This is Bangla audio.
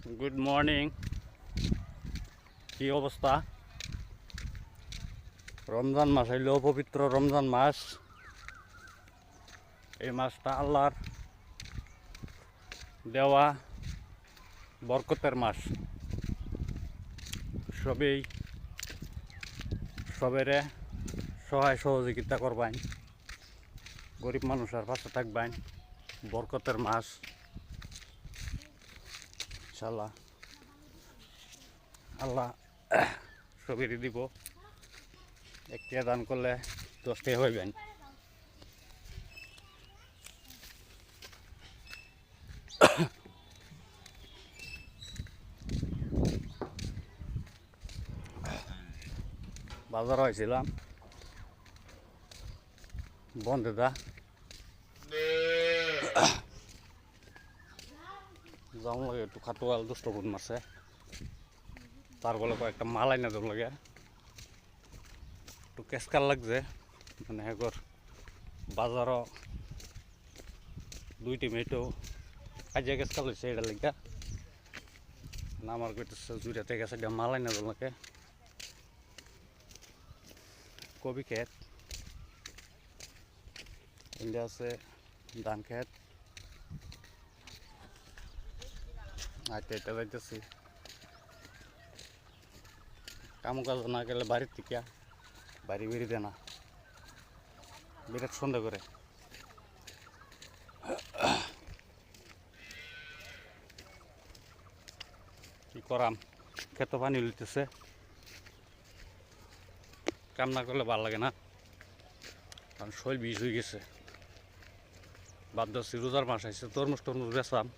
Good morning. কি অবস্থা? রমজান মাস হইল, পবিত্র রমজান মাস। এই মাসটা আল্লাহর দেওয়া বরকতের মাস। সবেরে সহায় সহযোগিতা করবেন, গরিব মানুষের পাশে থাকবেন। বরকতের মাস, ইনশাল্লাহ আল্লাহ সবেরই দিব। একটা দান করলে 10টা হইবেন। বাজার হয়েছিলাম বন্ধুদা, যাওয়া লাগে একটু খাটোয়াল দুষ্ট বোন মারছে, তার বলে কয়েকটা মাল আইনা দেব লাগে। একটু কেসকার লাগছে, মানে একর বাজারও 2টি মেয়েটো কাজিয়া কেসকাল হয়েছে। এটা লিখা না আমার কইতেছে জুড়ে থেকে গেছে, মাল আইনা দেব লাগে। কবি ক্ষেত, ইন্ডিয়া আছে ধান ক্ষেত। আচ্ছা, এটা যাইতেছি কাম কাজ না গেলে বাড়ির থেকে বাড়ি বেরিয়ে দেয় না, বিরাট সন্দেহ করে। কি করাম, খেতে পানি লইতেছে, কাম না করলে ভালো লাগে না, কারণ শরীর বিষ হয়ে গেছে। বাদ দছি রোজার মাস আইসে, তরমুজ টরমুজ বেচাম।